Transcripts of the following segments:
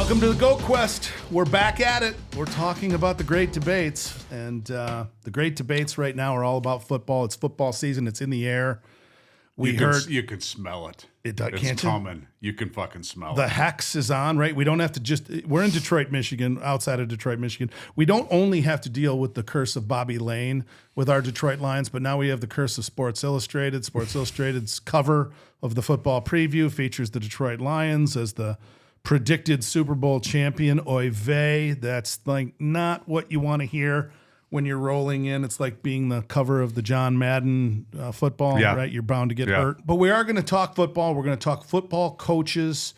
Welcome to the GOAT Quest. We're back at it. We're talking about the great debates. And the great debates right now are all about football. It's football season. It's in the air. You can smell it. It's coming. You can fucking smell it. The hex is on, right? We don't have to we're in Detroit, Michigan, outside of Detroit, Michigan. We don't only have to deal with the curse of Bobby Lane with our Detroit Lions, but now we have the curse of Sports Illustrated. Sports Illustrated's cover of the football preview features the Detroit Lions as the predicted Super Bowl champion. Oy vey. That's like not what you want to hear when you're rolling in. It's like being the cover of the John Madden football, right? You're bound to get hurt. But we are going to talk football. We're going to talk football coaches,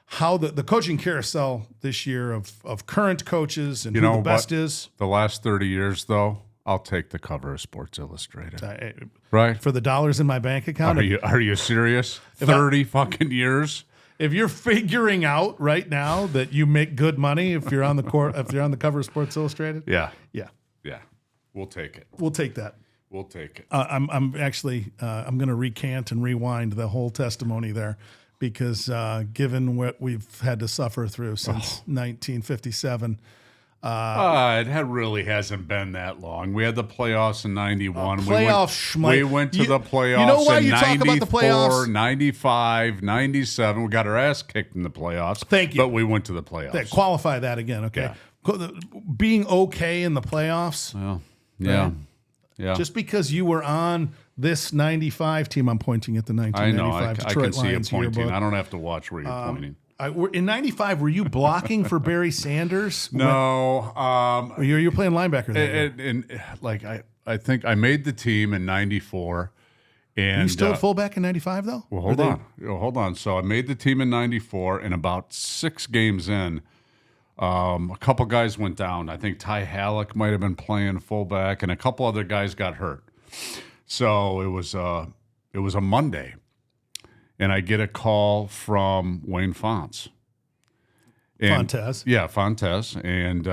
how the coaching carousel this year of current coaches and who the best is. The last 30 years, though, I'll take the cover of Sports Illustrated. Right? For the dollars in my bank account. Are you serious? 30 fucking years? If you're figuring out right now that you make good money if you're on the cover of Sports Illustrated, yeah, we'll take it. We'll take that. We'll take it. I'm actually I'm going to recant and rewind the whole testimony there, because given what we've had to suffer through since 1957. It really hasn't been that long. We had the playoffs in 91. We went to the playoffs you know why in you 94, talk about the playoffs? 95, 97. We got our ass kicked in the playoffs. Thank you. But we went to the playoffs. Qualify that again, okay? Yeah. Being okay in the playoffs. Well, yeah. Right? Yeah. Just because you were on this 95 team, I'm pointing at the 1995 Detroit I can see Lions you pointing. yearbook. I don't have to watch where you're pointing. In 95, were you blocking for Barry Sanders? No. You were playing linebacker then. I think I made the team in 94. And you still a fullback in 95, though? Well, hold on. So I made the team in 94, and about 6 games in, a couple guys went down. I think Ty Halleck might have been playing fullback, and a couple other guys got hurt. So it was a Monday. And I get a call from Wayne Fontes. Fontes? Yeah, Fontes. And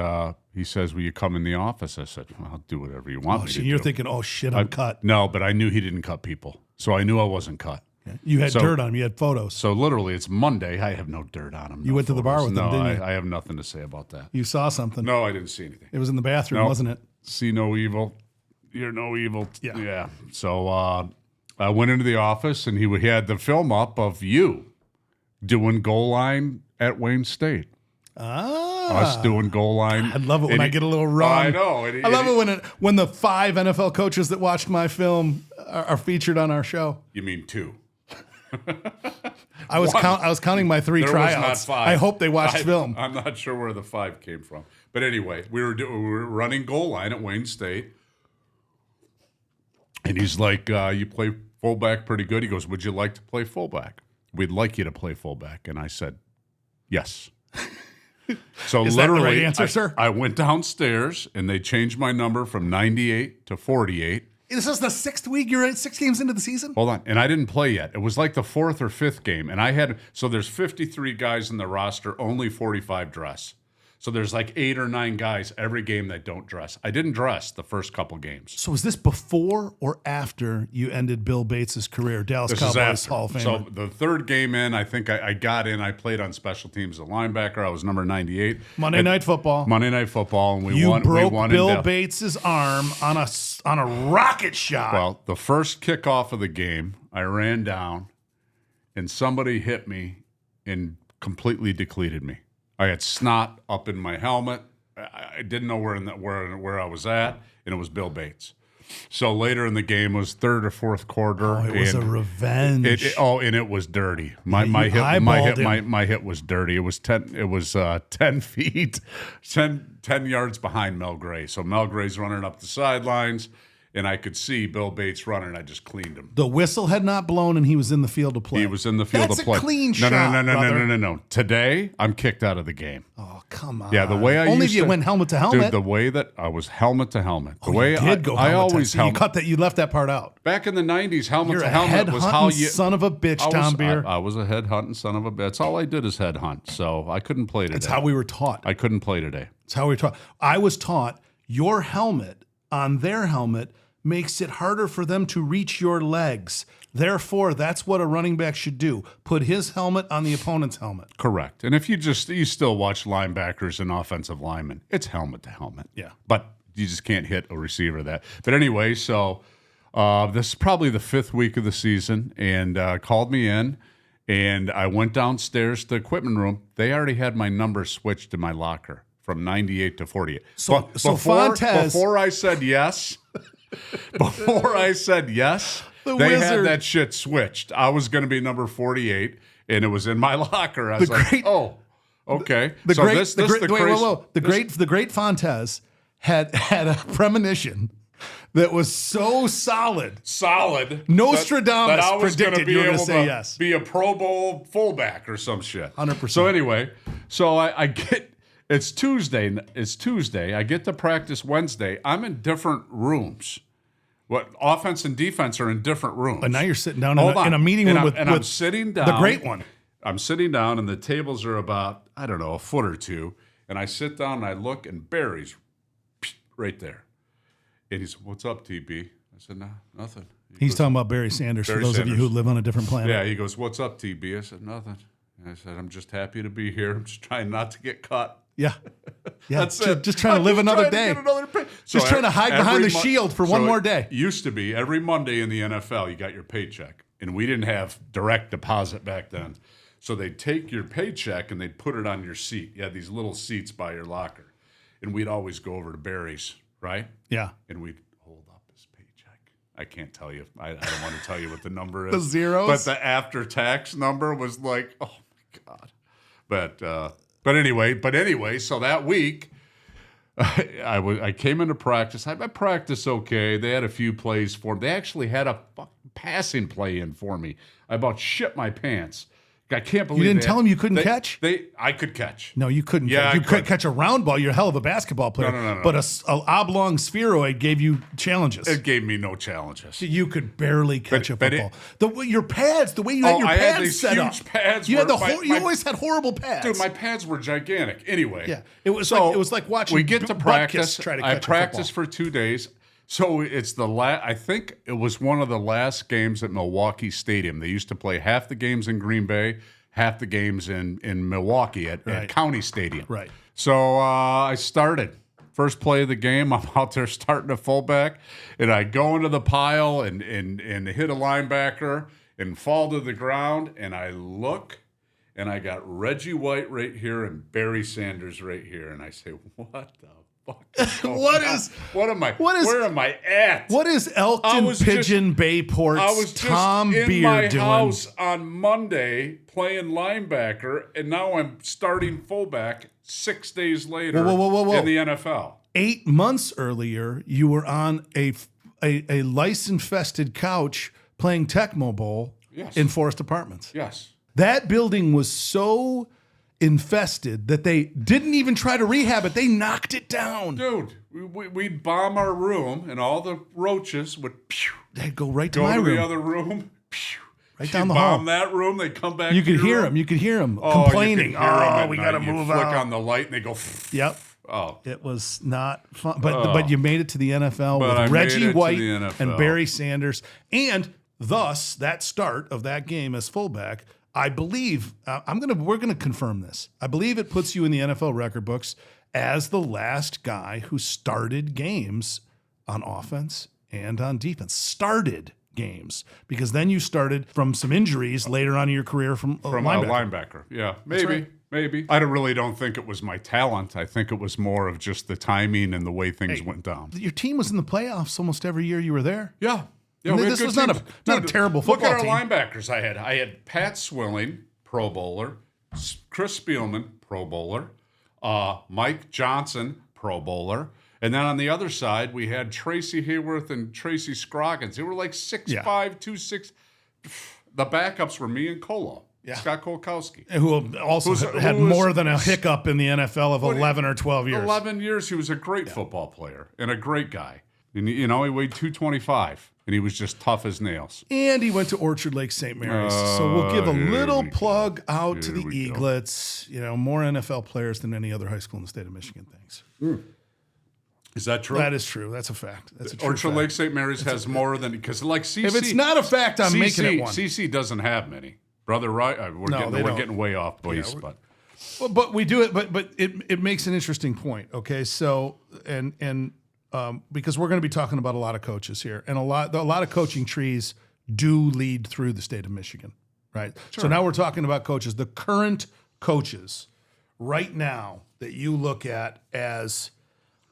he says, will you come in the office? I said, well, I'll do whatever you want me to do. You're thinking, oh, shit, I'm cut. No, but I knew he didn't cut people. So I knew I wasn't cut. Yeah. You had dirt on him. You had photos. So literally, it's Monday. I have no dirt on him. You went to the bar with him, didn't you? I have nothing to say about that. You saw something. No, I didn't see anything. It was in the bathroom, wasn't it? See no evil. You're no evil. Yeah. So I went into the office, and he had the film up of you doing goal line at Wayne State. Us doing goal line. I love it when I get a little wrong. I know. I love it when the 5 NFL coaches that watched my film are featured on our show. You mean 2? I was counting my 3 tryouts. Was not 5. I hope they watched film. I'm not sure where the 5 came from. But anyway, we were running goal line at Wayne State. And he's like, you play fullback pretty good. He goes, would you like to play fullback? We'd like you to play fullback. And I said, yes. So Is literally, that the right answer, sir? I went downstairs, and they changed my number from 98 to 48. This is the 6th week. You're 6 games into the season? Hold on. And I didn't play yet. It was like the 4th or 5th game. And so there's 53 guys in the roster, only 45 dress. So there's like 8 or 9 guys every game that don't dress. I didn't dress the first couple games. So is this before or after you ended Bill Bates' career, Dallas Cowboys Hall of Famer? So the 3rd game in, I think I got in. I played on special teams as a linebacker. I was number 98. Monday Night Football. And we won. You broke Bill in Bates' arm on a rocket shot. Well, the first kickoff of the game, I ran down, and somebody hit me and completely depleted me. I had snot up in my helmet. I didn't know where I was at, and it was Bill Bates. So later in the game was 3rd or 4th quarter. Oh, it was a revenge. And it was dirty. My hit was dirty. It was 10 feet, 10 yards behind Mel Gray. So Mel Gray's running up the sidelines. And I could see Bill Bates running. I just cleaned him. The whistle had not blown, and he was in the field to play. He was in the field to play. That's a clean shot, No. Today, I'm kicked out of the game. Oh, come on. Yeah, the way I only used if you went helmet to helmet. Dude, the way that I was helmet to helmet. The way you did go I always helmet. You cut that. You left that part out. Back in the 90s, helmet You're to helmet was how you. Son of a bitch, Tom Beer. I was a head hunting son of a bitch. That's all I did is head hunt. So I couldn't play today. That's how we were taught. I couldn't play today. That's how we were taught. I was taught your helmet on their helmet makes it harder for them to reach your legs. Therefore, that's what a running back should do. Put his helmet on the opponent's helmet. Correct. And if you still watch linebackers and offensive linemen, it's helmet to helmet. Yeah. But you just can't hit a receiver that. But anyway, so this is probably the 5th week of the season, and called me in, and I went downstairs to the equipment room. They already had my number switched in my locker from 98 to 48. So before I said yes, they wizard. had that shit switched. I was going to be number 48, and it was in my locker. I was oh, okay. The great Fontes had a premonition that was so solid. Nostradamus that I was predicted you were going to say yes. Be a Pro Bowl fullback or some shit. 100%. So anyway, I get. It's Tuesday. I get to practice Wednesday. I'm in different rooms. What offense and defense are in different rooms. But now you're sitting down in a meeting room with I'm sitting down. The great one. I'm sitting down, and the tables are about, I don't know, a foot or two. And I sit down, and I look, and Barry's right there. And he said, "What's up, TB?" I said, "No, nothing." He's talking about Barry Sanders, for those of you who live on a different planet. Yeah, he goes, "What's up, TB?" I said, "Nothing." And I said, "I'm just happy to be here. I'm just trying not to get cut." Yeah. That's it. Just trying to live another day. Just trying to hide behind the shield for one more day. It used to be every Monday in the NFL, you got your paycheck. And we didn't have direct deposit back then. So they'd take your paycheck and they'd put it on your seat. You had these little seats by your locker. And we'd always go over to Barry's, right? Yeah. And we'd hold up his paycheck. I can't tell you. I don't want to tell you what the number is. The zeros? But the after-tax number was like, oh, my God. But anyway, so that week, I came into practice. I practiced okay. They had a few plays for me. They actually had a passing play in for me. I about shit my pants. I can't believe you didn't tell them you couldn't catch. I could catch. No, you couldn't. Yeah, you could catch a round ball. You're a hell of a basketball player. No. But a oblong spheroid gave you challenges. It gave me no challenges. You could barely catch a football. The way you had your pads set up. Pads. You always had horrible pads. Dude, my pads were gigantic. Anyway, yeah, it was like watching. We get to practice. Try to I catch practiced for 2 days. So it's I think it was one of the last games at Milwaukee Stadium. They used to play half the games in Green Bay, half the games in Milwaukee at County Stadium. Right. So I started. First play of the game, I'm out there starting a fullback, and I go into the pile and hit a linebacker and fall to the ground, and I look, and I got Reggie White right here and Barry Sanders right here, and I say, what the fuck is going on? Where am I at? What is Elkton Pigeon Bayport's Tom Beer doing? I was just in my house on Monday playing linebacker, and now I'm starting fullback 6 days later in the NFL. 8 months earlier, you were on a lice-infested couch playing Tecmo Bowl in Forest Apartments. Yes. That building was so infested that they didn't even try to rehab it. They knocked it down. Dude, we'd bomb our room, and all the roaches would they'd go right to my room. Go to the other room. Right down the hall. Bomb that room, they come back. You could hear them. You could hear them complaining. You could hear them we got to move out. Flick on the light, and they go. Yep. Oh, it was not fun. But you made it to the NFL with Reggie White and Barry Sanders, and thus that start of that game as fullback. I believe we're gonna confirm this. I believe it puts you in the NFL record books as the last guy who started games on offense and on defense. Started games, because then you started from some injuries later on in your career from a linebacker. Yeah, maybe. I really don't think it was my talent. I think it was more of just the timing and the way things went down. Your team was in the playoffs almost every year you were there. Yeah. This was not a terrible football team. Look at our linebackers I had. I had Pat Swilling, Pro Bowler, Chris Spielman, Pro Bowler, Mike Johnson, Pro Bowler. And then on the other side, we had Tracy Hayworth and Tracy Scroggins. They were like 6'5", 2'6". The backups were me and Colo. Yeah. Scott Kolkowski. Who also had more than a hiccup in the NFL of 11 or 12 years. 11 years, he was a great football player and a great guy. And, he weighed 225, and he was just tough as nails. And he went to Orchard Lake St. Mary's. So we'll give a little plug out to the Eaglets. More NFL players than any other high school in the state of Michigan. Thanks. Is that true? That is true. That's a fact. That's a true Orchard fact. Lake St. Mary's has more than, because like CC. If it's not a fact, I'm making it one. CC doesn't have many. Brother, right? We're getting way off base, but. Well, but we do it. But it makes an interesting point. Okay, so because we're going to be talking about a lot of coaches here, and a lot of coaching trees do lead through the state of Michigan, right? Sure. So now we're talking about coaches, the current coaches right now that you look at as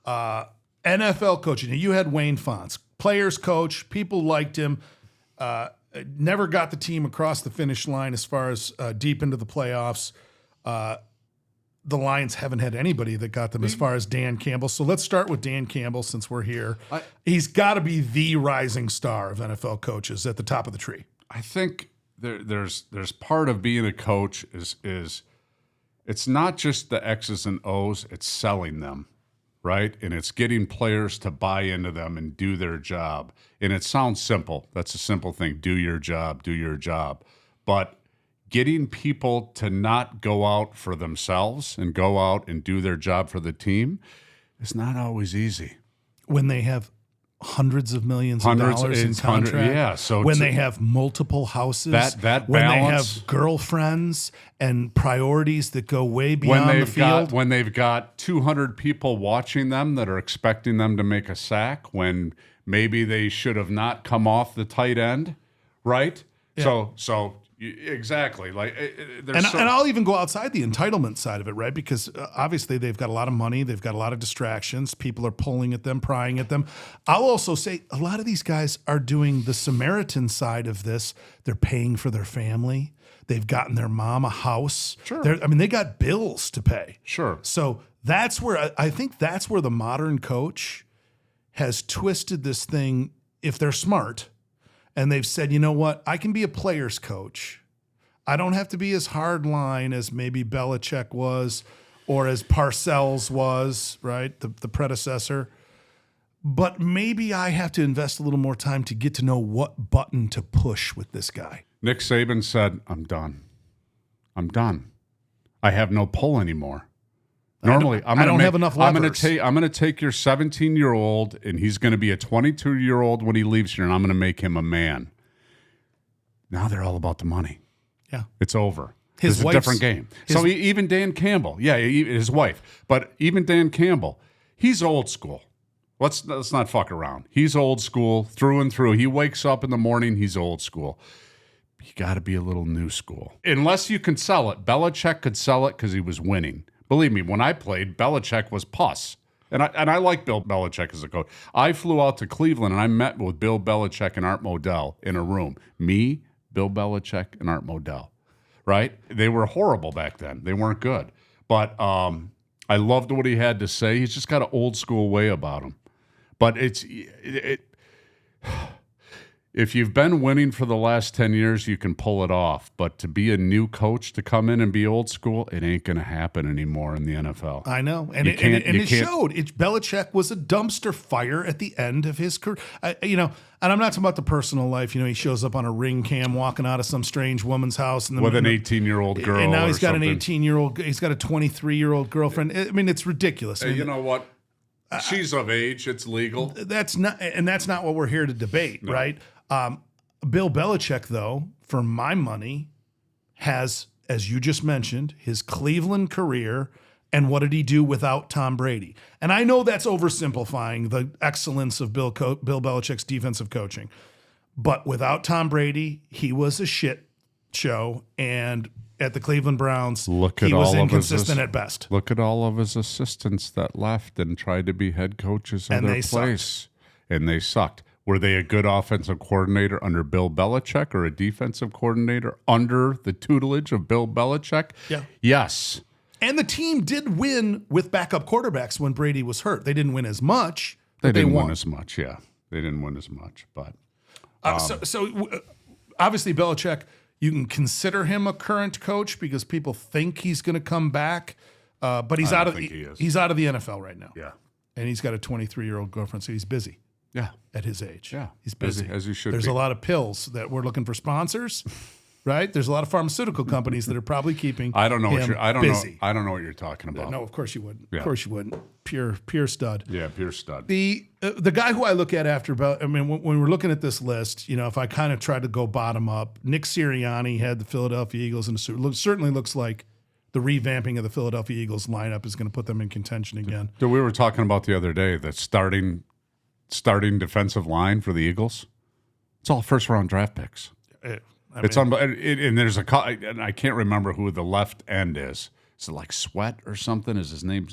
NFL coaching. You had Wayne Fonts, players coach. People liked him. Never got the team across the finish line as far as deep into the playoffs. The Lions haven't had anybody that got them as far as Dan Campbell. So let's start with Dan Campbell since we're here. He's got to be the rising star of NFL coaches at the top of the tree. I think there's part of being a coach is it's not just the X's and O's, it's selling them, right? And it's getting players to buy into them and do their job. And it sounds simple. That's a simple thing. Do your job, do your job. But getting people to not go out for themselves and go out and do their job for the team is not always easy. When they have hundreds of millions of dollars in contract, so when they have multiple houses, that when balance, they have girlfriends and priorities that go way beyond the field. When they've got 200 people watching them that are expecting them to make a sack when maybe they should have not come off the tight end, right? Yeah. So exactly. Like, and I'll even go outside the entitlement side of it, right? Because obviously they've got a lot of money, they've got a lot of distractions, people are pulling at them, prying at them. I'll also say a lot of these guys are doing the Samaritan side of this. They're paying for their family. They've gotten their mom a house. Sure. They got bills to pay. Sure. So that's where I think that's where the modern coach has twisted this thing, if they're smart. And they've said, you know what? I can be a player's coach. I don't have to be as hard line as maybe Belichick was or as Parcells was, right? The predecessor. But maybe I have to invest a little more time to get to know what button to push with this guy. Nick Saban said, I'm done. I'm done. I have no pull anymore. Normally, I don't have enough levers. I'm going to take your 17-year-old, and he's going to be a 22-year-old when he leaves here, and I'm going to make him a man. Now they're all about the money. Yeah, it's over. It's a different game. So even Dan Campbell, his wife, but even Dan Campbell, he's old school. Let's not fuck around. He's old school through and through. He wakes up in the morning, he's old school. You got to be a little new school. Unless you can sell it. Belichick could sell it because he was winning. Believe me, when I played, Belichick was pus. And I like Bill Belichick as a coach. I flew out to Cleveland, and I met with Bill Belichick and Art Modell in a room. Me, Bill Belichick, and Art Modell, right? They were horrible back then. They weren't good. But I loved what he had to say. He's just got an old school way about him. But if you've been winning for the last 10 years, you can pull it off. But to be a new coach, to come in and be old school, it ain't going to happen anymore in the NFL. I know. And it showed. Belichick was a dumpster fire at the end of his career. And I'm not talking about the personal life. He shows up on a ring cam walking out of some strange woman's house. With an 18-year-old girl. And now he's got an 18-year-old, he's got a 23-year-old girlfriend. I mean, it's ridiculous. Hey, you know what? She's of age. It's legal. That's not what we're here to debate, no. Right? Bill Belichick, though, for my money, has, as you just mentioned, his Cleveland career, and what did he do without Tom Brady? And I know that's oversimplifying the excellence of Bill Belichick's defensive coaching, but without Tom Brady, he was a shit show, and at the Cleveland Browns, he was inconsistent at best. Look at all of his assistants that left and tried to be head coaches of their place, and they sucked. Were they a good offensive coordinator under Bill Belichick or a defensive coordinator under the tutelage of Bill Belichick? Yeah. Yes. And the team did win with backup quarterbacks when Brady was hurt. They didn't win as much. They didn't win as much, yeah. They didn't win as much, but... So obviously Belichick, you can consider him a current coach because people think he's going to come back, but he's out of the NFL right now. Yeah. And he's got a 23-year-old girlfriend, so he's busy. Yeah. At his age. Yeah. He's busy. As he should There's be. a lot of pills that we're looking for sponsors. right? There's a lot of pharmaceutical companies that are probably keeping I don't know him busy. I don't know what you're talking about. No, of course you wouldn't. Yeah. Of course you wouldn't. Pure stud. Yeah, pure stud. The guy who I look at when we're looking at this list, if I kind of try to go bottom up, Nick Sirianni had the Philadelphia Eagles in certainly looks like the revamping of the Philadelphia Eagles lineup is going to put them in contention again. So we were talking about the other day that starting defensive line for the Eagles, it's all first round draft picks. And there's and I can't remember who the left end is. Is it like Sweat or something? Is his name?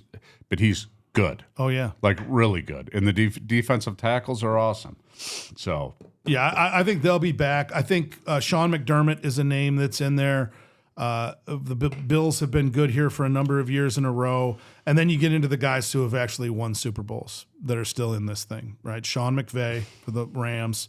But he's good. Oh yeah, like really good. And the defensive tackles are awesome. So yeah, I think they'll be back. I think Sean McDermott is a name that's in there. The Bills have been good here for a number of years in a row. And then you get into the guys who have actually won Super Bowls that are still in this thing, right? Sean McVay for the Rams,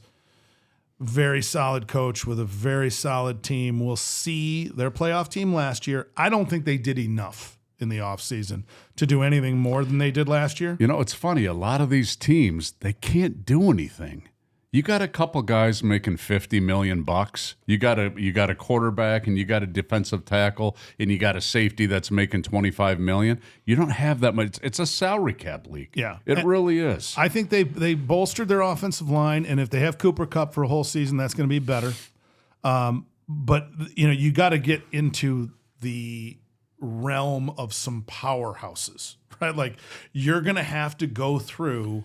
very solid coach with a very solid team. We'll see their playoff team last year. I don't think they did enough in the offseason to do anything more than they did last year. It's funny. A lot of these teams, they can't do anything. You got a couple guys making $50 million. You got a quarterback, and you got a defensive tackle, and you got a safety that's making $25 million. You don't have that much. It's a salary cap league. Yeah, it really is. I think they bolstered their offensive line, and if they have Cooper Kupp for a whole season, that's going to be better. But you got to get into the realm of some powerhouses, right? Like you're going to have to go through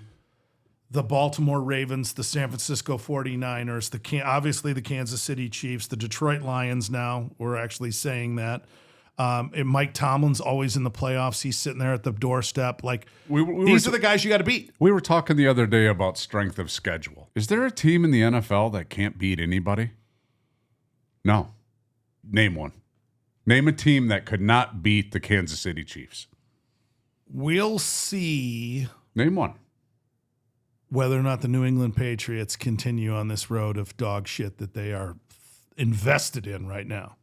the Baltimore Ravens, the San Francisco 49ers, obviously the Kansas City Chiefs, the Detroit Lions now, we're actually saying that. And Mike Tomlin's always in the playoffs. He's sitting there at the doorstep. Like, these are the guys you got to beat. We were talking the other day about strength of schedule. Is there a team in the NFL that can't beat anybody? No. Name one. Name a team that could not beat the Kansas City Chiefs. We'll see. Name one. Whether or not the New England Patriots continue on this road of dog shit that they are invested in right now.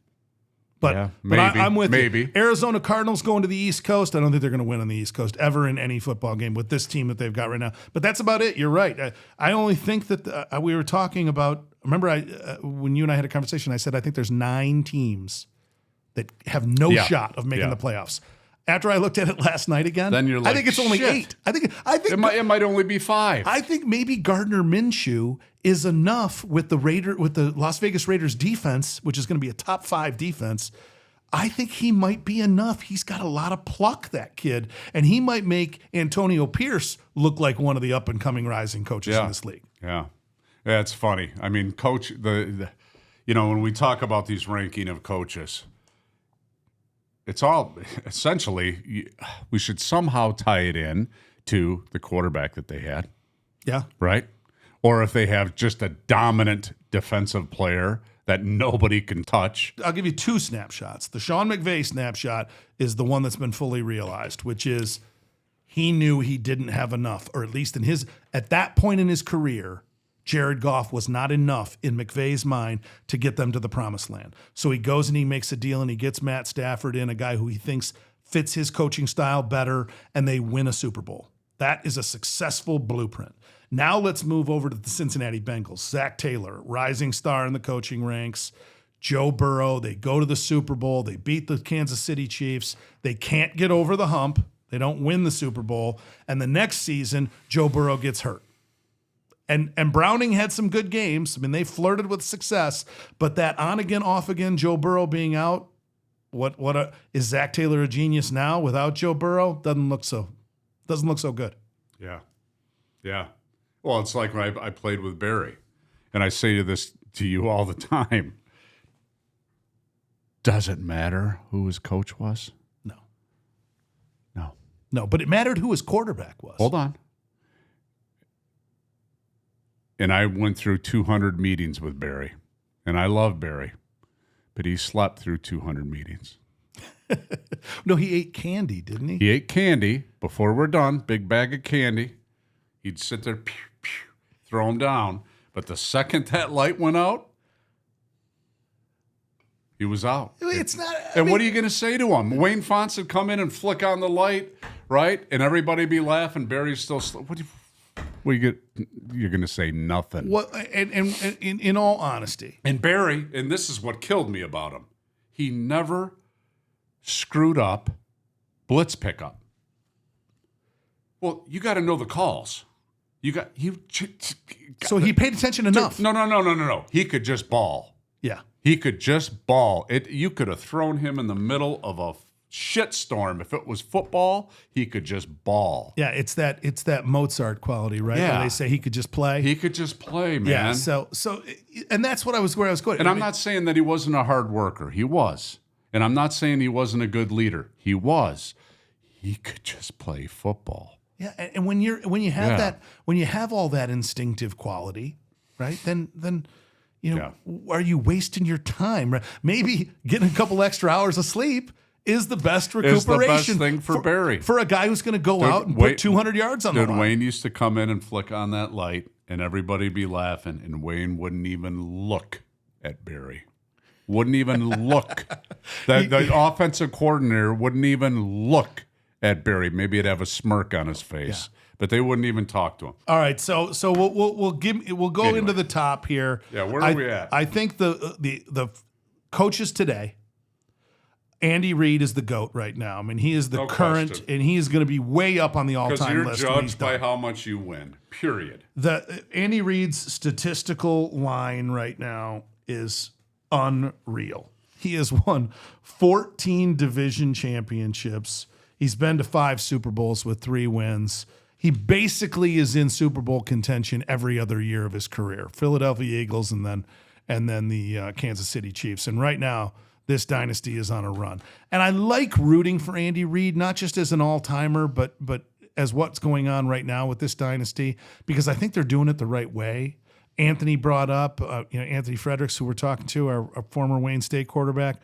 But, yeah, but I'm with you. Arizona Cardinals going to the East Coast. I don't think they're going to win on the East Coast ever in any football game with this team that they've got right now. But that's about it. You're right. I only think that we were talking about, remember when you and I had a conversation, I said I think there's 9 teams that have no shot of making the playoffs. After I looked at it last night again, then you're like, I think it's only shit. 8. I think it might only be 5. I think maybe Gardner Minshew is enough with the Las Vegas Raiders defense, which is going to be a top 5 defense. I think he might be enough. He's got a lot of pluck, that kid, and he might make Antonio Pierce look like one of the up and coming rising coaches in this league. Yeah, it's funny. I mean, coach, when we talk about these ranking of coaches, it's all essentially we should somehow tie it in to the quarterback that they had. Yeah. Right? Or if they have just a dominant defensive player that nobody can touch. I'll give you 2 snapshots. The Sean McVay snapshot is the one that's been fully realized, which is he knew he didn't have enough, or at least at that point in his career, Jared Goff was not enough in McVay's mind to get them to the promised land. So he goes and he makes a deal and he gets Matt Stafford in, a guy who he thinks fits his coaching style better, and they win a Super Bowl. That is a successful blueprint. Now let's move over to the Cincinnati Bengals. Zach Taylor, rising star in the coaching ranks. Joe Burrow, they go to the Super Bowl. They beat the Kansas City Chiefs. They can't get over the hump. They don't win the Super Bowl. And the next season, Joe Burrow gets hurt. And Browning had some good games. I mean, they flirted with success, but that on again, off again, Joe Burrow being out, is Zach Taylor a genius now without Joe Burrow? Doesn't look so good. Yeah. Yeah. Well, it's like when I played with Barry, and I say this to you all the time. Does it matter who his coach was? No, but it mattered who his quarterback was. Hold on. And I went through 200 meetings with Barry, and I love Barry, but he slept through 200 meetings. No, he ate candy, didn't he? He ate candy before we're done, big bag of candy. He'd sit there, pew, pew, throw him down. But the second that light went out, he was out. It's not. What are you going to say to him? Wayne Fonts would come in and flick on the light, right? And everybody be laughing. Barry's still. You're going to say nothing. Well, and in all honesty, And Barry, and this is what killed me about him, he never screwed up blitz pickup. Well, you got to know the calls. So he paid attention enough. No. He could just ball. Yeah. He could just ball. You could have thrown him in the middle of a shitstorm. If it was football, he could just ball. Yeah, it's that Mozart quality, right? Yeah. Where they say he could just play. He could just play, man. Yeah. So, and that's where I was going. And I'm not saying that he wasn't a hard worker. He was. And I'm not saying he wasn't a good leader. He was. He could just play football. Yeah, and when you have all that instinctive quality, right? Then are you wasting your time? Right? Maybe getting a couple extra hours of sleep is the best recuperation. Is the best thing for Barry. For a guy who's going to go out and put 200 yards on the line. Wayne used to come in and flick on that light, and everybody be laughing, and Wayne wouldn't even look at Barry. Wouldn't even look. The offensive coordinator wouldn't even look at Barry. Maybe he'd have a smirk on his face, but they wouldn't even talk to him. All right, so we'll go into the top here. Yeah, where are we at? I think the coaches today, Andy Reid is the GOAT right now. I mean, he is the current, question. And he is going to be way up on the all-time list. Because you're judged by how much you win, period. Andy Reid's statistical line right now is unreal. He has won 14 division championships. He's been to 5 Super Bowls with 3 wins. He basically is in Super Bowl contention every other year of his career. Philadelphia Eagles and then the Kansas City Chiefs. And right now, this dynasty is on a run. And I like rooting for Andy Reid, not just as an all-timer, but as what's going on right now with this dynasty, because I think they're doing it the right way. Anthony brought up, Anthony Fredericks, who we're talking to, our former Wayne State quarterback,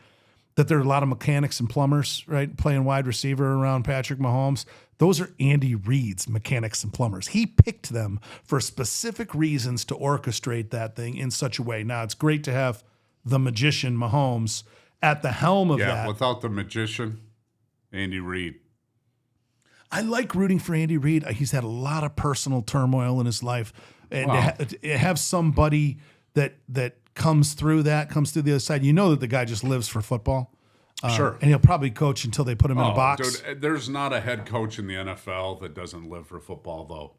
that there are a lot of mechanics and plumbers, right, playing wide receiver around Patrick Mahomes. Those are Andy Reid's mechanics and plumbers. He picked them for specific reasons to orchestrate that thing in such a way. Now, it's great to have the magician Mahomes at the helm of that. Yeah, without the magician, Andy Reid. I like rooting for Andy Reid. He's had a lot of personal turmoil in his life. And to have somebody that comes through the other side, you know that the guy just lives for football. Sure. And he'll probably coach until they put him in a box. Dude, there's not a head coach in the NFL that doesn't live for football, though.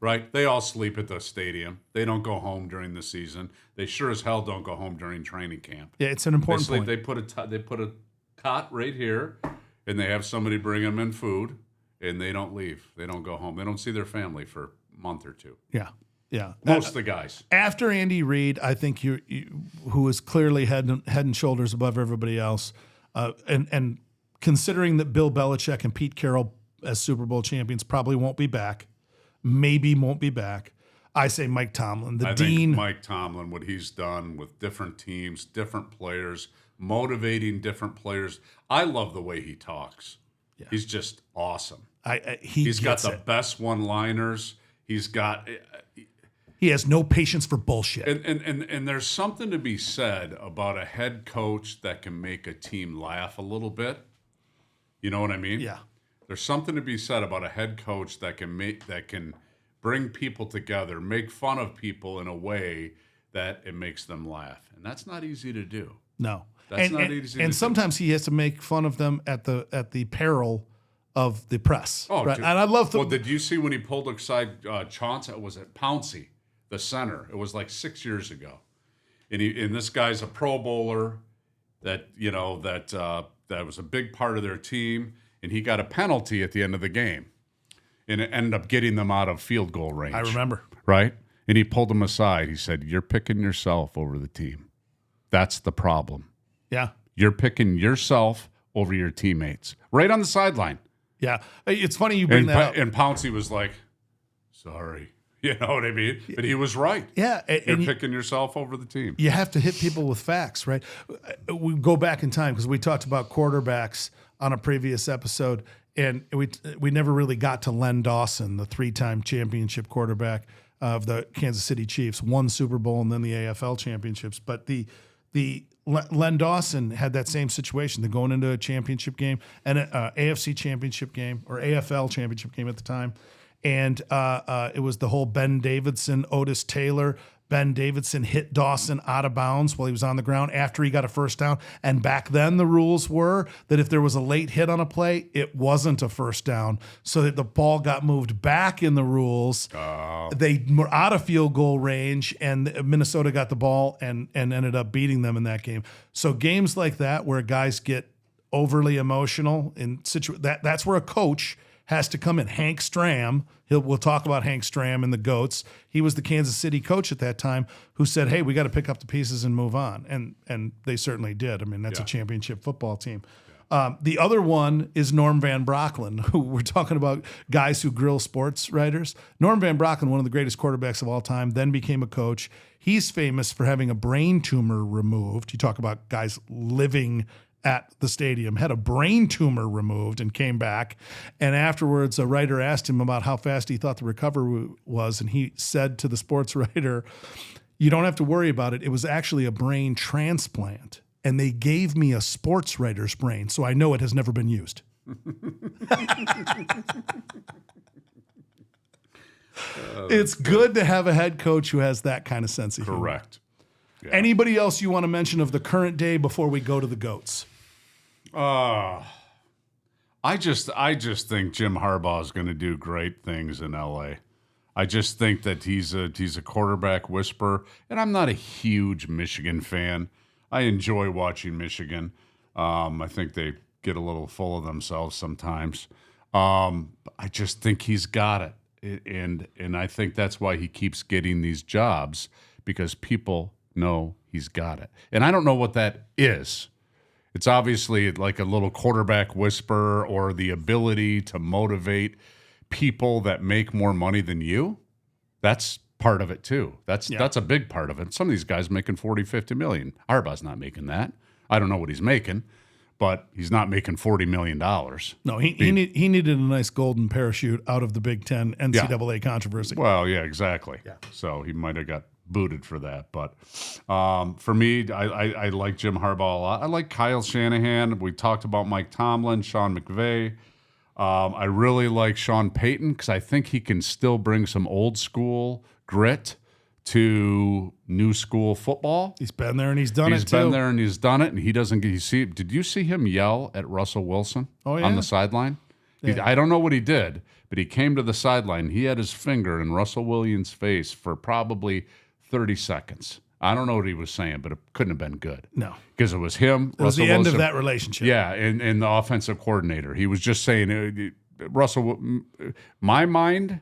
Right? They all sleep at the stadium. They don't go home during the season. They sure as hell don't go home during training camp. Yeah, it's an important point. They put a cot right here, and they have somebody bring them in food, and they don't leave. They don't go home. They don't see their family for a month or two. Yeah. Yeah, most of the guys. After Andy Reid, I think who is clearly head and shoulders above everybody else, and considering that Bill Belichick and Pete Carroll as Super Bowl champions probably won't be back, maybe won't be back. I say Mike Tomlin, I think Mike Tomlin, what he's done with different teams, different players, motivating different players. I love the way he talks. Yeah. He's just awesome. He's got the best one-liners. He has no patience for bullshit. And there's something to be said about a head coach that can make a team laugh a little bit. You know what I mean? Yeah. There's something to be said about a head coach that can bring people together, make fun of people in a way that it makes them laugh. And that's not easy to do. No. That's not easy to do. And sometimes he has to make fun of them at the peril of the press. Oh, right? Dude. And I love the. Well, did you see when he pulled aside Chauncey? Was it Pouncey, the center? It was like 6 years ago, and this guy's a Pro Bowler that was a big part of their team, and he got a penalty at the end of the game, and it ended up getting them out of field goal range. I remember. Right, and he pulled him aside. He said, "You're picking yourself over the team. That's the problem. Yeah, you're picking yourself over your teammates, right on the sideline." Yeah, it's funny you bring that up. And Pouncey was like, sorry. You know what I mean? But he was right. Yeah. You're picking yourself over the team. You have to hit people with facts, right? We go back in time because we talked about quarterbacks on a previous episode, and we never really got to Len Dawson, the 3-time championship quarterback of the Kansas City Chiefs, won Super Bowl and then the AFL championships. But the Len Dawson had that same situation. They're going into a championship game and an AFC championship game or AFL championship game at the time. And it was the whole Ben Davidson, Otis Taylor. Ben Davidson hit Dawson out of bounds while he was on the ground after he got a first down. And back then the rules were that if there was a late hit on a play, it wasn't a first down. So that the ball got moved back in the rules. They were out of field goal range, and Minnesota got the ball and ended up beating them in that game. So games like that where guys get overly emotional that's where a coach has to come in. Hank Stram, we'll talk about Hank Stram and the GOATs. He was the Kansas City coach at that time who said, hey, we got to pick up the pieces and move on. And they certainly did. I mean, that's a championship football team. The other one is Norm Van Brocklin, who we're talking about guys who grill sports writers. Norm Van Brocklin, one of the greatest quarterbacks of all time, then became a coach. He's famous for having a brain tumor removed. You talk about guys living at the stadium, had a brain tumor removed and came back. And afterwards, a writer asked him about how fast he thought the recovery was. And he said to the sports writer, you don't have to worry about it. It was actually a brain transplant. And they gave me a sports writer's brain, so I know it has never been used. It's good to have a head coach who has that kind of sense of humor. Correct. Yeah. Anybody else you want to mention of the current day before we go to the GOATs? I just think Jim Harbaugh is going to do great things in LA. I just think that he's a quarterback whisperer, and I'm not a huge Michigan fan. I enjoy watching Michigan. I think they get a little full of themselves sometimes. I just think he's got it, and I think that's why he keeps getting these jobs, because people know he's got it. And I don't know what that is. It's obviously like a little quarterback whisperer, or the ability to motivate people that make more money than you. That's part of it too. That's a big part of it. Some of these guys making 40, 50 million. Harbaugh's not making that. I don't know what he's making, but he's not making $40 million. No, he needed a nice golden parachute out of the Big Ten NCAA controversy. Well, yeah, exactly. Yeah. So he might have got booted for that. But for me, I like Jim Harbaugh a lot. I like Kyle Shanahan. We talked about Mike Tomlin, Sean McVay. I really like Sean Payton, because I think he can still bring some old school grit to new school football. He's been there and he's done it too. He's been there and he's done it, and he doesn't get. Did you see him yell at Russell Wilson on the sideline? Yeah. I don't know what he did, but he came to the sideline. He had his finger in Russell Williams' face for probably 30 seconds. I don't know what he was saying, but it couldn't have been good. No. Because it was him, It was the end of that relationship. Yeah, and the offensive coordinator. He was just saying, Russell, my mind,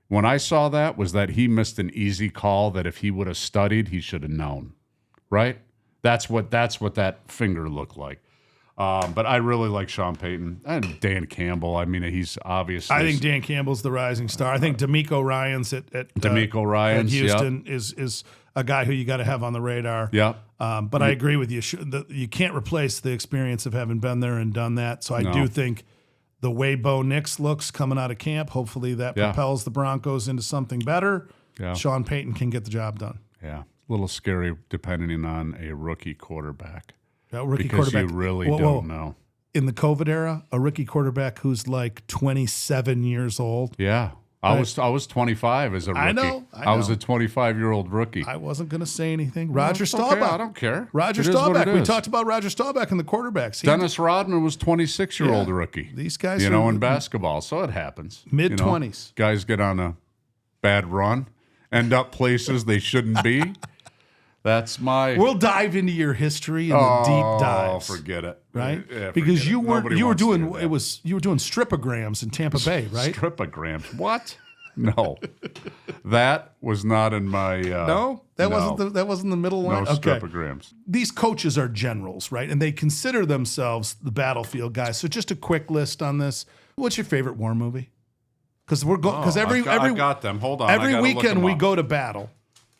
when I saw that, was that he missed an easy call that if he would have studied, he should have known, right? That's what that finger looked like. But I really like Sean Payton and Dan Campbell. I mean, he's obviously. I think Dan Campbell's the rising star. I think D'Amico Ryans at Houston is a guy who you got to have on the radar. Yeah. But I agree with you. You can't replace the experience of having been there and done that. So I do think the way Bo Nix looks coming out of camp, hopefully that propels the Broncos into something better. Yeah. Sean Payton can get the job done. Yeah. A little scary depending on a rookie quarterback. Because you really don't know. In the COVID era, a rookie quarterback who's like 27 years old. Yeah. I was 25 as a rookie. I know. I was a 25-year-old rookie. I wasn't going to say anything. Roger Staubach. Okay, I don't care. Roger Staubach. We talked about Roger Staubach and the quarterbacks. Dennis Rodman was 26-year-old rookie. These guys, in basketball, so it happens. Mid-20s. Guys get on a bad run, end up places they shouldn't be. That's my. We'll dive into your history and the deep dives. Oh, forget it. Right? Yeah, because you were doing stripograms in Tampa Bay, right? Stripograms. What? No, that was not in my. That wasn't the middle line. No stripograms. These coaches are generals, right? And they consider themselves the battlefield guys. So just a quick list on this. What's your favorite war movie? Because I've got them. Hold on. Every weekend we go to battle.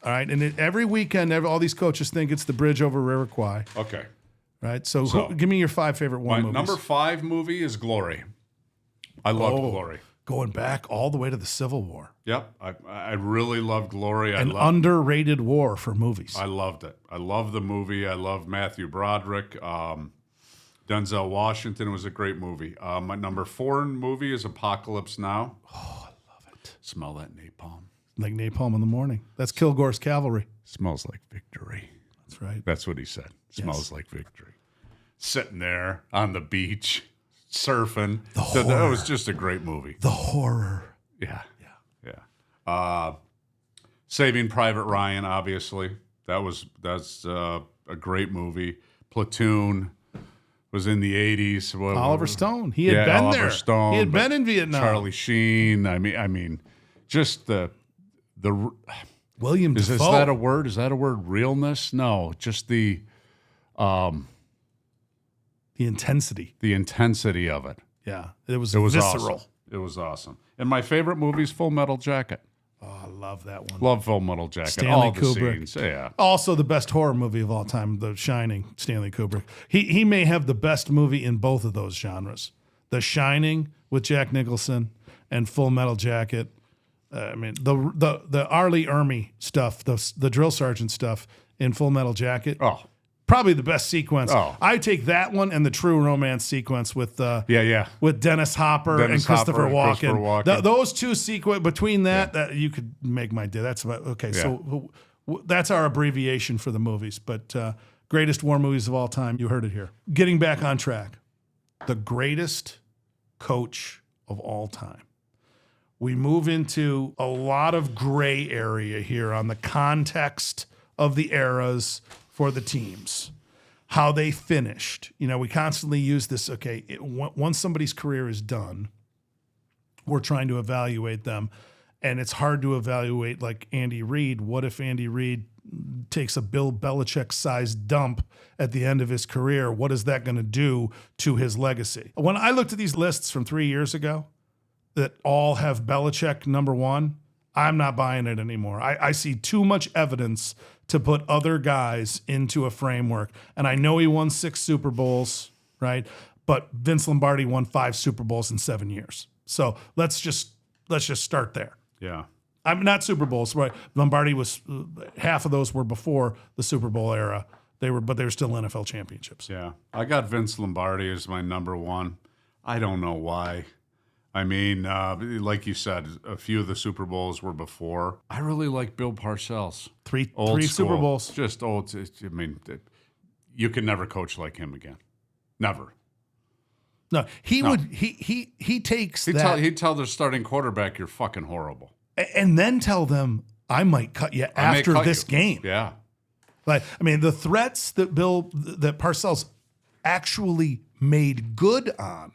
All right, and every weekend, all these coaches think it's the bridge over River Kwai. Okay. Right, so give me your 5 favorite war movies. My number 5 movie is Glory. I loved Glory. Going back all the way to the Civil War. Yep, I really loved Glory. An underrated war for movies. I loved it. I loved the movie. I loved Matthew Broderick. Denzel Washington was a great movie. My number 4 movie is Apocalypse Now. Oh, I love it. best. Smell that napalm. Like napalm in the morning. That's Kilgore's cavalry. Smells like victory. That's right. That's what he said. Smells like victory. Sitting there on the beach, surfing. That was just a great movie. The horror. Yeah. Saving Private Ryan, obviously. That's a great movie. Platoon was in the 80s. Oliver Stone. He had been Oliver there. Stone, He had been in Vietnam. Charlie Sheen. I mean, just the William is Dafoe. that a word? Is that a word? Realness? No, just the intensity. The intensity of it. Yeah, it was Awesome. visceral. It was awesome. And my favorite movie is Full Metal Jacket. Oh, I love that one. Love Full Metal Jacket. Stanley all the Kubrick. scenes. Yeah. Also, the best horror movie of all time, The Shining, Stanley Kubrick. He may have the best movie in both of those genres. The Shining with Jack Nicholson and Full Metal Jacket. I mean, the Arlie Ermy stuff, the drill sergeant stuff in Full Metal Jacket. Oh. Probably the best sequence. Oh. I take that one and the True Romance sequence with with Dennis Hopper and Christopher Walken. Those two sequence between that you could make my day. That's about okay. Yeah. So that's our abbreviation for the movies. But greatest war movies of all time. You heard it here. Getting back on track. The greatest coach of all time. We move into a lot of gray area here on the context of the eras for the teams, how they finished. You know, we constantly use this, once somebody's career is done, we're trying to evaluate them. And it's hard to evaluate like Andy Reid. What if Andy Reid takes a Bill Belichick-sized dump at the end of his career? What is that going to do to his legacy? When I looked at these lists from 3 years ago that all have Belichick number one, I'm not buying it anymore. I see too much evidence to put other guys into a framework. And I know he won 6 Super Bowls, right? But Vince Lombardi won 5 Super Bowls in 7 years. So let's just start there. Yeah. I'm not Super Bowls, right? Lombardi was half of those were before the Super Bowl era. They were still NFL championships. Yeah. I got Vince Lombardi as my number one. I don't know why. I mean, like you said, a few of the Super Bowls were before. I really like Bill Parcells. Three Old Super school. Bowls. Just old. I mean, you can never coach like him again. Never. No, he takes that. He'd tell their starting quarterback, you're fucking horrible. And then tell them, I might cut you after this game. Yeah. Like, I mean, the threats that Parcells actually made good on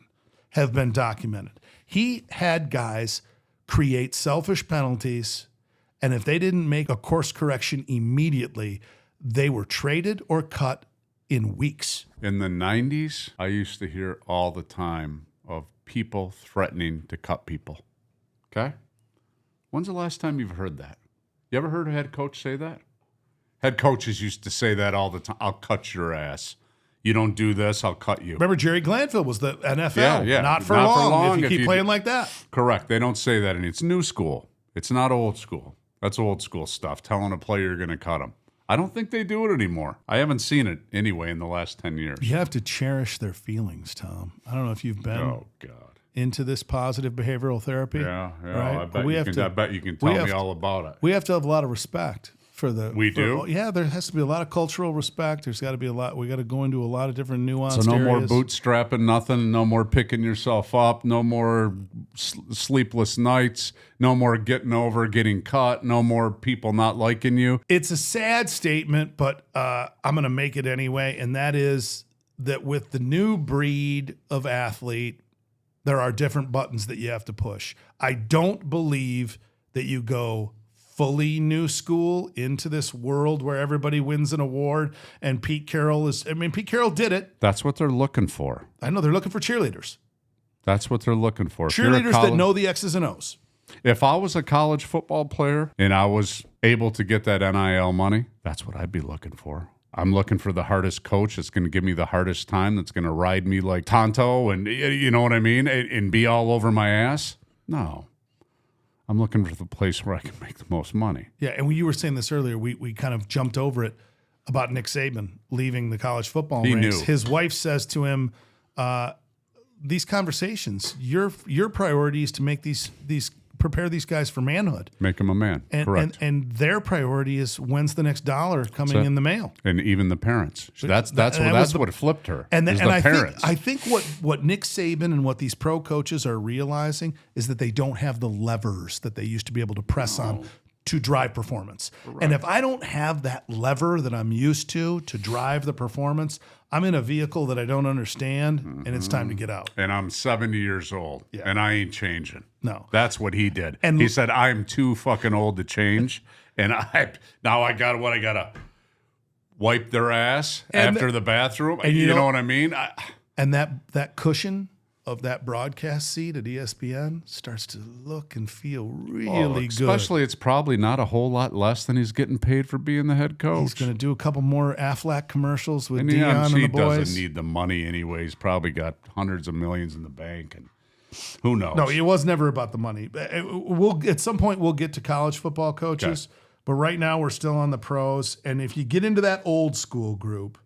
have been documented. He had guys create selfish penalties, and if they didn't make a course correction immediately, they were traded or cut in weeks. In the 90s, I used to hear all the time of people threatening to cut people. Okay? When's the last time you've heard that? You ever heard a head coach say that? Head coaches used to say that all the time. I'll cut your ass. You don't do this, I'll cut you. Remember, Jerry Glanville was the NFL. Yeah. Not for long if you keep playing like that. Correct. They don't say that, and it's new school. It's not old school. That's old school stuff, telling a player you're going to cut him. I don't think they do it anymore. I haven't seen it anyway in the last 10 years. You have to cherish their feelings, Tom. I don't know if you've been into this positive behavioral therapy. Yeah. Right? I bet you can tell me all about it. We have to have a lot of respect for the. We do? Yeah, there has to be a lot of cultural respect. There's got to be a lot. We got to go into a lot of different nuanced So no areas. more bootstrapping, nothing. No more picking yourself up. No more sleepless nights. No more getting cut. No more people not liking you. It's a sad statement, but I'm going to make it anyway, and that is that with the new breed of athlete, there are different buttons that you have to push. I don't believe that you go fully new school into this world where everybody wins an award and Pete Carroll did it. That's what they're looking for. I know they're looking for cheerleaders. That's what they're looking for. Cheerleaders that know the X's and O's. If I was a college football player and I was able to get that NIL money, that's what I'd be looking for. I'm looking for the hardest coach that's going to give me the hardest time, that's going to ride me like Tonto and, you know what I mean, and be all over my ass. No. I'm looking for the place where I can make the most money. Yeah, and when you were saying this earlier, we kind of jumped over it about Nick Saban leaving the college football ranks. Knew. His wife says to him, these conversations, your priority is to make these prepare these guys for manhood. Make him a man. And, Correct. and their priority is when's the next dollar coming in the mail. And even the parents. That's what flipped her. And is I parents. think what Nick Saban and what these pro coaches are realizing is that they don't have the levers that they used to be able to press on to drive performance. Right. And if I don't have that lever that I'm used to drive the performance, I'm in a vehicle that I don't understand, and it's time to get out. And I'm 70 years old, and I ain't changing. No. That's what he did. And he said, I'm too fucking old to change, and I gotta wipe their ass after the bathroom. And you know what I mean? And that cushion of that broadcast seat at ESPN starts to look and feel really good. Especially, it's probably not a whole lot less than he's getting paid for being the head coach. He's going to do a couple more Aflac commercials with Deion and the boys. He doesn't need the money anyway. He's probably got hundreds of millions in the bank, and who knows? No, it was never about the money. At some point, we'll get to college football coaches, but right now we're still on the pros. And if you get into that old school group,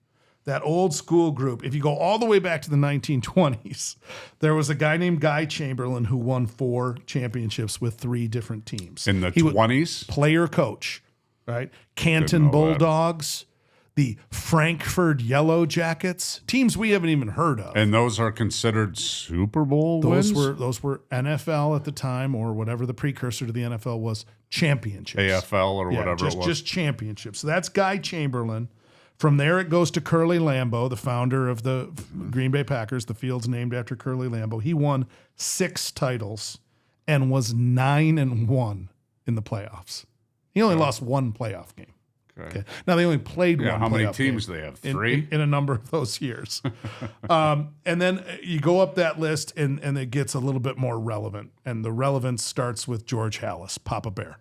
if you go all the way back to the 1920s, there was a guy named Guy Chamberlain who won 4 championships with 3 different teams. In the 20s? Player coach, right? Canton Bulldogs, the Frankfurt Yellow Jackets, teams we haven't even heard of. And those are considered Super Bowl wins? Those were NFL at the time, or whatever the precursor to the NFL was, championships. AFL or whatever it was. Just championships. So that's Guy Chamberlain. From there, it goes to Curly Lambeau, the founder of the Green Bay Packers. The field's named after Curly Lambeau. He won 6 titles and was 9-1 in the playoffs. He only lost 1 playoff game. Okay. Now, they only played one how many playoff teams game they have? 3? in a number of those years. And then you go up that list, and it gets a little bit more relevant. And the relevance starts with George Halas, Papa Bear.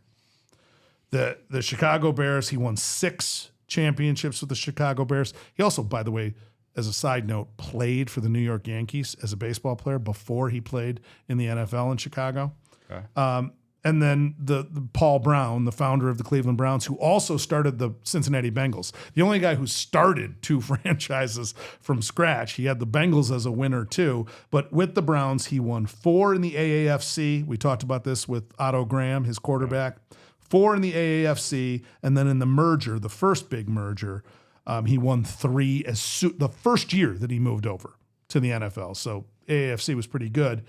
The Chicago Bears, he won 6 championships with the Chicago Bears. He also, by the way, as a side note, played for the New York Yankees as a baseball player before he played in the NFL in Chicago. Okay. And then the Paul Brown, the founder of the Cleveland Browns, who also started the Cincinnati Bengals. The only guy who started 2 franchises from scratch. He had the Bengals as a winner too, but with the Browns, he won 4 in the AAFC. We talked about this with Otto Graham, his quarterback. 4 in the AAFC, and then in the merger, the first big merger, he won 3 the first year that he moved over to the NFL. So AAFC was pretty good.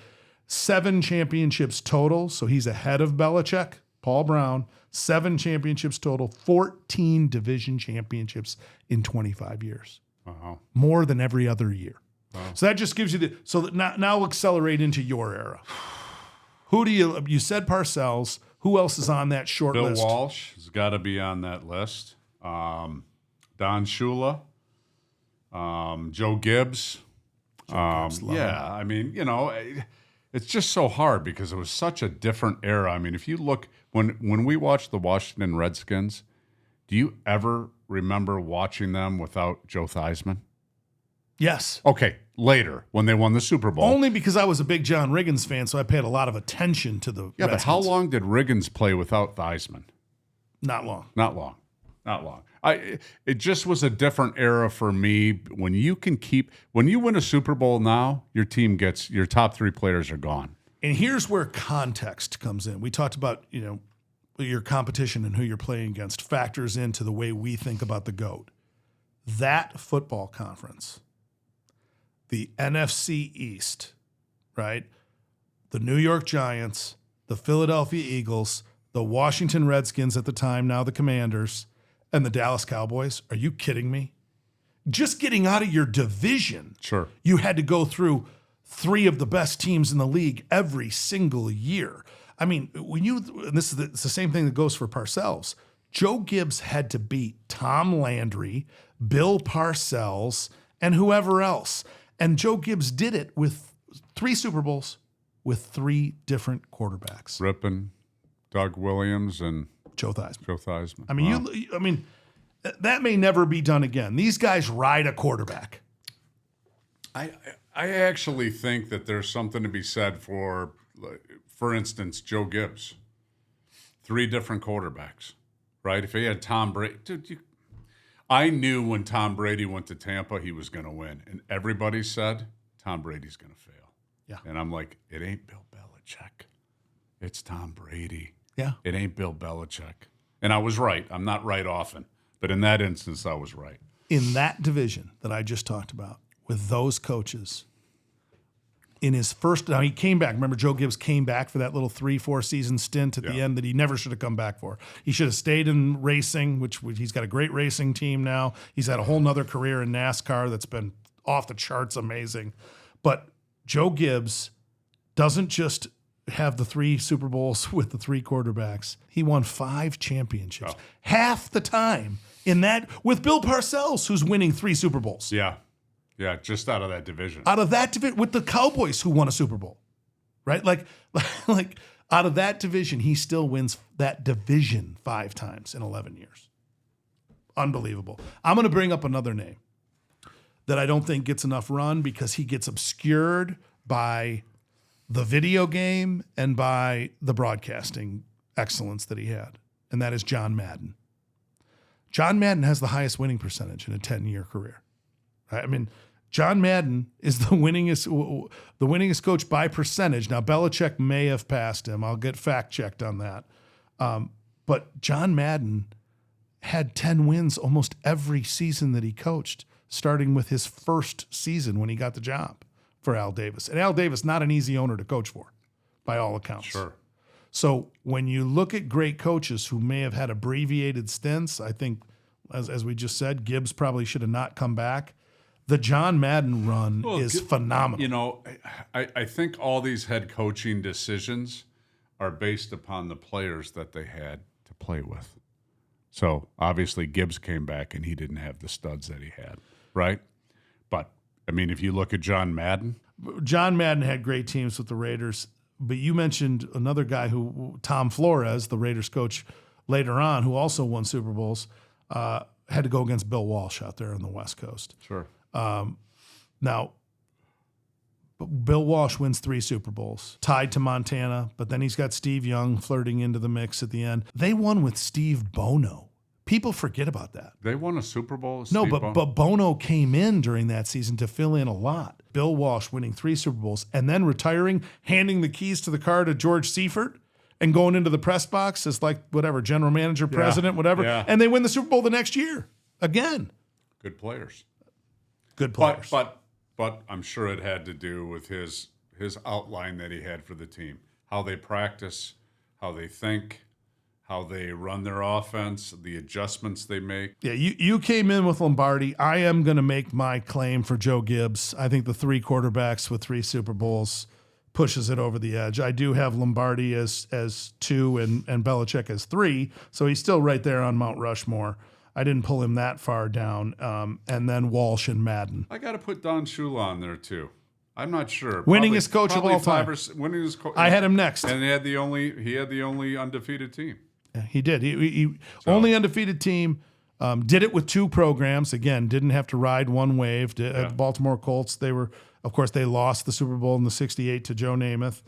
7 championships total, so he's ahead of Belichick, Paul Brown. 7 championships total, 14 division championships in 25 years. Wow. More than every other year. Wow. So that just gives you now we'll accelerate into your era. Who do you said Parcells. Who else is on that short list? Bill Walsh has got to be on that list. Don Shula, Joe Gibbs. I mean, it's just so hard because it was such a different era. I mean, if you look, when we watched the Washington Redskins, do you ever remember watching them without Joe Theismann? Yes. Okay, later when they won the Super Bowl. Only because I was a big John Riggins fan, so I paid a lot of attention to the Redskins. But how long did Riggins play without Theismann? Not long. It just was a different era for me. When you win a Super Bowl now, your top 3 players are gone. And here's where context comes in. We talked about, your competition and who you're playing against factors into the way we think about the GOAT. That football conference, the NFC East, right? The New York Giants, the Philadelphia Eagles, the Washington Redskins at the time, now the Commanders, and the Dallas Cowboys. Are you kidding me? Just getting out of your division, sure, you had to go through 3 of the best teams in the league every single year. I mean, it's the same thing that goes for Parcells. Joe Gibbs had to beat Tom Landry, Bill Parcells, and whoever else. And Joe Gibbs did it with 3 Super Bowls with 3 different quarterbacks. Rippon, Doug Williams, and Joe Theismann. I mean, that may never be done again. These guys ride a quarterback. I actually think that there's something to be said for instance, Joe Gibbs. 3 different quarterbacks, right? If he had Tom Brady, dude, I knew when Tom Brady went to Tampa, he was going to win. And everybody said, Tom Brady's going to fail. Yeah. And I'm like, it ain't Bill Belichick. It's Tom Brady. Yeah. It ain't Bill Belichick. And I was right. I'm not right often. But in that instance, I was right. In that division that I just talked about, with those coaches, in his first, now he came back. Remember, Joe Gibbs came back for that little 3-4 season stint at the end that he never should have come back for. He should have stayed in racing, which he's got a great racing team now. He's had a whole nother career in NASCAR that's been off the charts amazing. But Joe Gibbs doesn't just have the 3 Super Bowls with the 3 quarterbacks. He won 5 championships. Half the time in that with Bill Parcells, who's winning 3 Super Bowls. Yeah. Yeah, just out of that division. Out of that division with the Cowboys, who won a Super Bowl. Right? Like out of that division, he still wins that division 5 times in 11 years. Unbelievable. I'm going to bring up another name that I don't think gets enough run because he gets obscured by the video game and by the broadcasting excellence that he had, and that is John Madden. John Madden has the highest winning percentage in a 10-year career. I mean, John Madden is the winningest coach by percentage. Now, Belichick may have passed him. I'll get fact-checked on that. But John Madden had 10 wins almost every season that he coached, starting with his first season when he got the job for Al Davis. And Al Davis, not an easy owner to coach for, by all accounts. Sure. So when you look at great coaches who may have had abbreviated stints, I think, as we just said, Gibbs probably should have not come back. The John Madden run is phenomenal. You know, I think all these head coaching decisions are based upon the players that they had to play with. So obviously Gibbs came back and he didn't have the studs that he had, right? But I mean, if you look at John Madden had great teams with the Raiders, but you mentioned another guy Tom Flores, the Raiders coach later on, who also won Super Bowls, had to go against Bill Walsh out there on the West Coast. Sure. Now, Bill Walsh wins 3 Super Bowls, tied to Montana, but then he's got Steve Young flirting into the mix at the end. They won with Steve Bono. People forget about that. They won a Super Bowl? But Bono came in during that season to fill in a lot. Bill Walsh winning 3 Super Bowls and then retiring, handing the keys to the car to George Seifert and going into the press box as general manager, president, whatever. Yeah. And they win the Super Bowl the next year again. Good players. But I'm sure it had to do with his outline that he had for the team, how they practice, how they think, how they run their offense, the adjustments they make. Yeah, you came in with Lombardi. I am going to make my claim for Joe Gibbs. I think the 3 quarterbacks with 3 Super Bowls pushes it over the edge. I do have Lombardi as 2 and Belichick as 3, so he's still right there on Mount Rushmore. I didn't pull him that far down. And then Walsh and Madden. I got to put Don Shula on there too. I'm not sure. Winningest coach of all time. I had him next. And he had the only undefeated team. Yeah, he did. Only undefeated team. Did it with 2 programs. Again, didn't have to ride one wave. At Baltimore Colts, they lost the Super Bowl in the '68 to Joe Namath.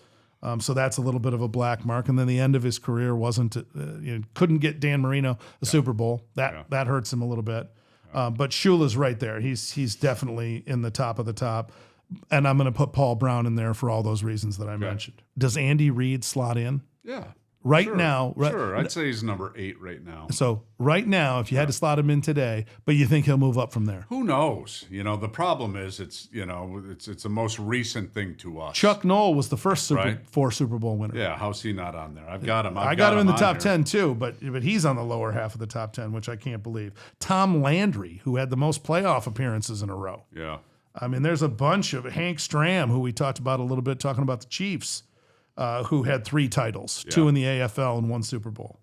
So that's a little bit of a black mark. And then the end of his career couldn't get Dan Marino a Super Bowl. That hurts him a little bit. But Shula's right there. He's definitely in the top of the top. And I'm going to put Paul Brown in there for all those reasons that I mentioned. Does Andy Reid slot in? Yeah. Now. Sure. I'd say he's number 8 right now. So right now, if you had to slot him in today, but you think he'll move up from there? Who knows? The problem is it's the most recent thing to us. Chuck Noll was the first 4 Super Bowl winner. Yeah, how's he not on there? I've got him. I got him in the top 10 too, but he's on the lower half of the top 10, which I can't believe. Tom Landry, who had the most playoff appearances in a row. Yeah. I mean, there's a bunch of Hank Stram, who we talked about a little bit, talking about the Chiefs. Who had 3 titles, 2 in the AFL and 1 Super Bowl.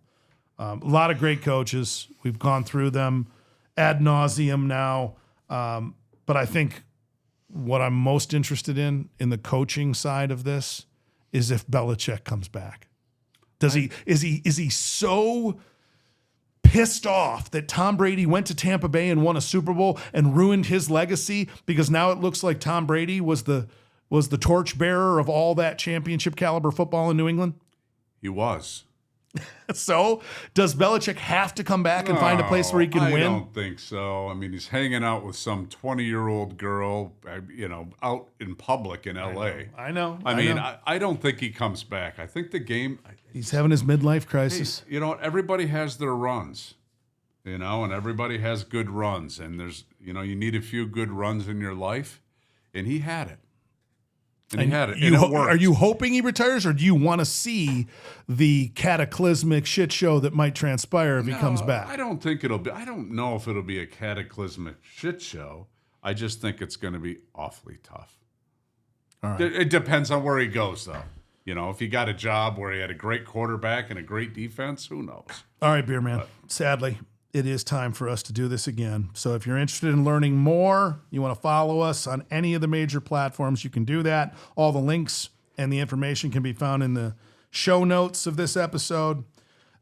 A lot of great coaches. We've gone through them ad nauseum now. But I think what I'm most interested in the coaching side of this is if Belichick comes back. Is he so pissed off that Tom Brady went to Tampa Bay and won a Super Bowl and ruined his legacy because now it looks like Tom Brady was the torchbearer of all that championship caliber football in New England? He was. So, does Belichick have to come back and find a place where he can win? I don't think so. I mean, he's hanging out with some 20-year-old girl, out in public in L.A. I know. I don't think he comes back. I think the game. He's having his midlife crisis. Hey, everybody has their runs, and everybody has good runs, and there's, you need a few good runs in your life, and he had it. And he had it. And it worked. Are you hoping he retires, or do you want to see the cataclysmic shit show that might transpire if he comes back? I don't think it'll be. I don't know if it'll be a cataclysmic shit show. I just think it's going to be awfully tough. All right. It depends on where he goes, though. If he got a job where he had a great quarterback and a great defense, who knows? All right, Beer Man. Sadly, it is time for us to do this again. So if you're interested in learning more, you want to follow us on any of the major platforms, you can do that. All the links and the information can be found in the show notes of this episode.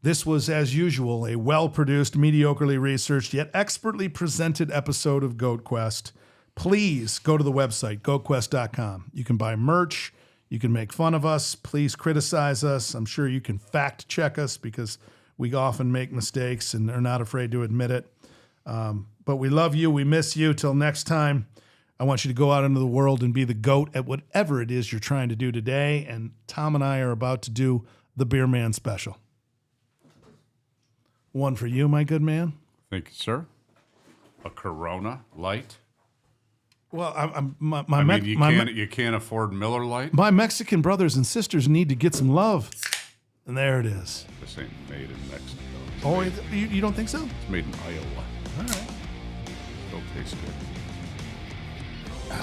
This was, as usual, a well-produced, mediocrely researched, yet expertly presented episode of GOAT Quest. Please go to the website, goatquest.com. You can buy merch. You can make fun of us. Please criticize us. I'm sure you can fact check us because we often make mistakes and are not afraid to admit it. But we love you. We miss you. Till next time, I want you to go out into the world and be the GOAT at whatever it is you're trying to do today. And Tom and I are about to do the Beer Man special. One for you, my good man. Thank you, sir. A Corona Light. Well, you can't afford Miller Lite. My Mexican brothers and sisters need to get some love. And there it is. This ain't made in Mexico. You don't think so? It's made in Iowa. All right. Still tastes good.